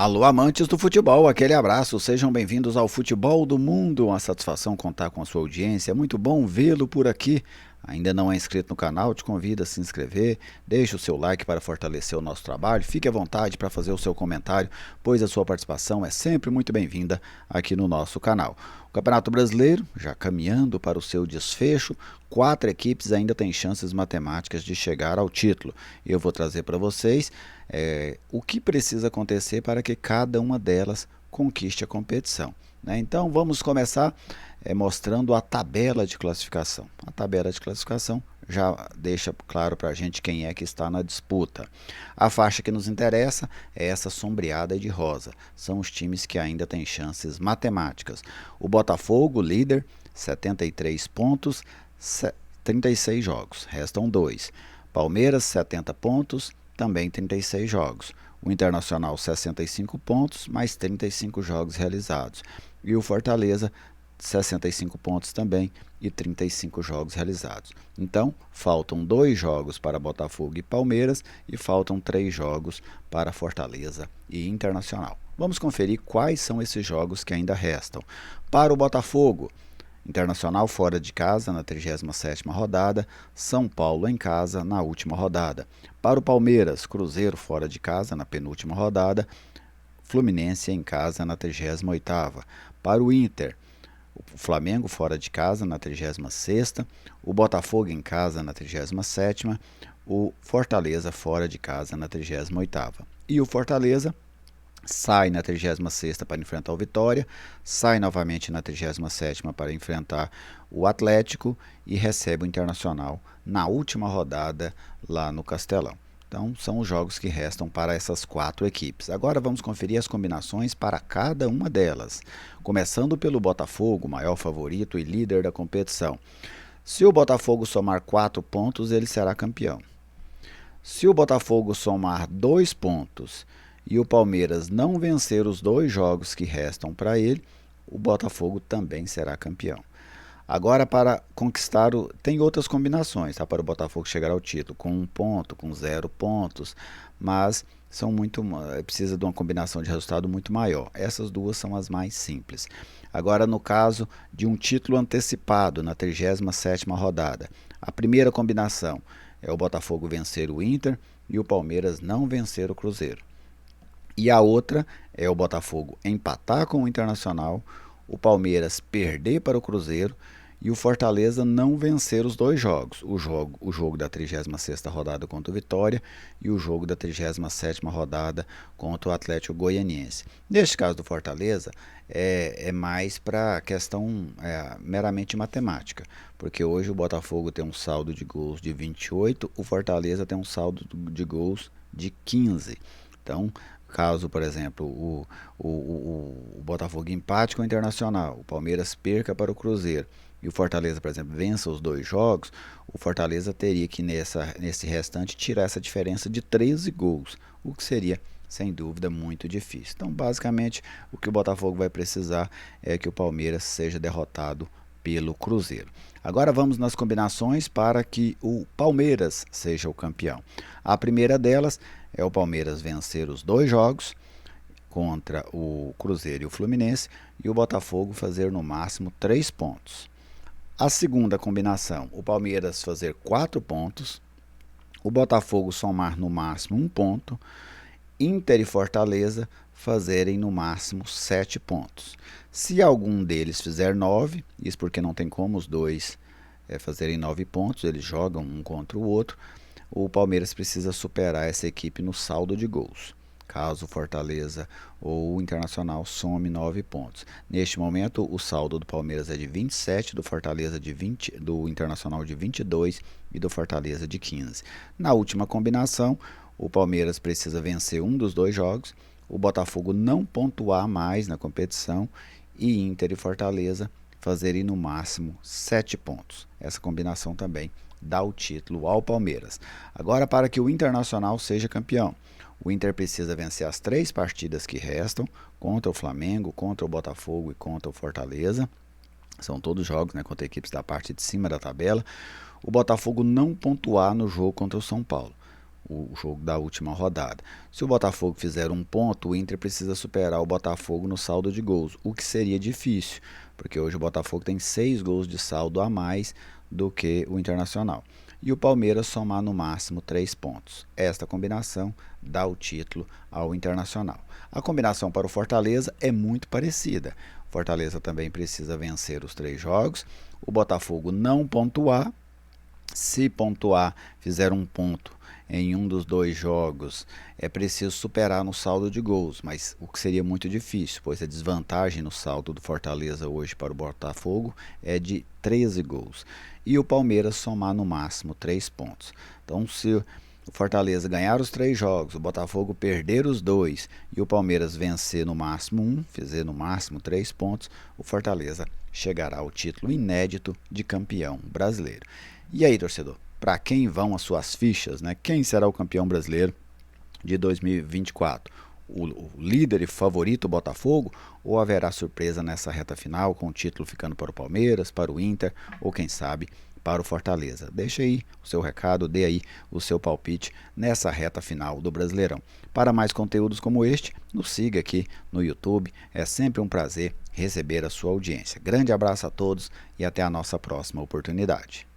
Alô, amantes do futebol, aquele abraço, sejam bem-vindos ao Futebol do Mundo, uma satisfação contar com a sua audiência, é muito bom vê-lo por aqui. Ainda não é inscrito no canal, te convido a se inscrever, deixe o seu like para fortalecer o nosso trabalho, fique à vontade para fazer o seu comentário, pois a sua participação é sempre muito bem-vinda aqui no nosso canal. O Campeonato Brasileiro, já caminhando para o seu desfecho, 4 equipes ainda têm chances matemáticas de chegar ao título. Eu vou trazer para vocês o que precisa acontecer para que cada uma delas conquiste a competição, né? Então vamos começar mostrando a tabela de classificação. A tabela de classificação já deixa claro para a gente quem é que está na disputa. A faixa que nos interessa é essa sombreada de rosa. São os times que ainda têm chances matemáticas. O Botafogo, líder, 73 pontos, 36 jogos, restam 2. Palmeiras, 70 pontos, também 36 jogos. O Internacional, 65 pontos, mais 35 jogos realizados. E o Fortaleza, 65 pontos também e 35 jogos realizados. Então, faltam 2 jogos para Botafogo e Palmeiras e faltam 3 jogos para Fortaleza e Internacional. Vamos conferir quais são esses jogos que ainda restam. Para o Botafogo, Internacional fora de casa na 37ª rodada, São Paulo em casa na última rodada. Para o Palmeiras, Cruzeiro fora de casa na penúltima rodada, Fluminense em casa na 38ª. Para o Inter, o Flamengo fora de casa na 36ª, o Botafogo em casa na 37ª, o Fortaleza fora de casa na 38ª. E o Fortaleza sai na 36ª para enfrentar o Vitória, sai novamente na 37ª para enfrentar o Atlético e recebe o Internacional na última rodada lá no Castelão. Então, são os jogos que restam para essas 4 equipes. Agora vamos conferir as combinações para cada uma delas. Começando pelo Botafogo, maior favorito e líder da competição. Se o Botafogo somar 4 pontos, ele será campeão. Se o Botafogo somar 2 pontos e o Palmeiras não vencer os 2 jogos que restam para ele, o Botafogo também será campeão. Agora, para conquistar tem outras combinações, tá? Para o Botafogo chegar ao título, com 1 ponto, com 0 pontos, mas precisa de uma combinação de resultado muito maior. Essas duas são as mais simples. Agora, no caso de um título antecipado na 37ª rodada, a primeira combinação é o Botafogo vencer o Inter e o Palmeiras não vencer o Cruzeiro. E a outra é o Botafogo empatar com o Internacional, o Palmeiras perder para o Cruzeiro e o Fortaleza não vencer os 2 jogos. O jogo da 36ª rodada contra o Vitória e o jogo da 37ª rodada contra o Atlético Goianiense. Neste caso do Fortaleza, é mais para a questão meramente matemática, porque hoje o Botafogo tem um saldo de gols de 28, o Fortaleza tem um saldo de gols de 15. Então, caso, por exemplo, o Botafogo empate com o Internacional, o Palmeiras perca para o Cruzeiro e o Fortaleza, por exemplo, vença os 2 jogos, o Fortaleza teria que nesse restante tirar essa diferença de 13 gols, o que seria, sem dúvida, muito difícil. Então, basicamente, o que o Botafogo vai precisar é que o Palmeiras seja derrotado pelo Cruzeiro. Agora vamos nas combinações para que o Palmeiras seja o campeão. A primeira delas é o Palmeiras vencer os 2 jogos contra o Cruzeiro e o Fluminense e o Botafogo fazer no máximo 3 pontos. A segunda combinação, o Palmeiras fazer 4 pontos, o Botafogo somar no máximo 1 ponto, Inter e Fortaleza fazerem no máximo 7 pontos. Se algum deles fizer 9, isso porque não tem como os dois fazerem 9 pontos, eles jogam um contra o outro, o Palmeiras precisa superar essa equipe no saldo de gols, caso o Fortaleza ou o Internacional some 9 pontos. Neste momento, o saldo do Palmeiras é de 27, do Fortaleza de 20, do Internacional de 22 e do Fortaleza de 15. Na última combinação, o Palmeiras precisa vencer um dos 2 jogos, o Botafogo não pontuar mais na competição e Inter e Fortaleza fazerem no máximo 7 pontos. Essa combinação também dá o título ao Palmeiras. Agora, para que o Internacional seja campeão, o Inter precisa vencer as 3 partidas que restam, contra o Flamengo, contra o Botafogo e contra o Fortaleza. São todos jogos, né, contra equipes da parte de cima da tabela. O Botafogo não pontuar no jogo contra o São Paulo. o jogo da última rodada. Se o Botafogo fizer um ponto, o Inter precisa superar o Botafogo no saldo de gols, o que seria difícil, porque hoje o Botafogo tem 6 gols de saldo a mais do que o Internacional. E o Palmeiras somar no máximo 3 pontos. Esta combinação dá o título ao Internacional. A combinação para o Fortaleza é muito parecida. O Fortaleza também precisa vencer os 3 jogos. O Botafogo não pontuar. Se pontuar, fizer um ponto em um dos 2 jogos, é preciso superar no saldo de gols, mas o que seria muito difícil, pois a desvantagem no saldo do Fortaleza hoje para o Botafogo é de 13 gols. E o Palmeiras somar no máximo 3 pontos. Então, se o Fortaleza ganhar os 3 jogos, o Botafogo perder os 2 e o Palmeiras vencer no máximo 1, fizer no máximo 3 pontos, o Fortaleza chegará ao título inédito de campeão brasileiro. E aí, torcedor, para quem vão as suas fichas, né? Quem será o campeão brasileiro de 2024? O líder e favorito Botafogo, ou haverá surpresa nessa reta final, com o título ficando para o Palmeiras, para o Inter, ou quem sabe para o Fortaleza? Deixa aí o seu recado, dê aí o seu palpite nessa reta final do Brasileirão. Para mais conteúdos como este, nos siga aqui no YouTube, é sempre um prazer receber a sua audiência. Grande abraço a todos e até a nossa próxima oportunidade.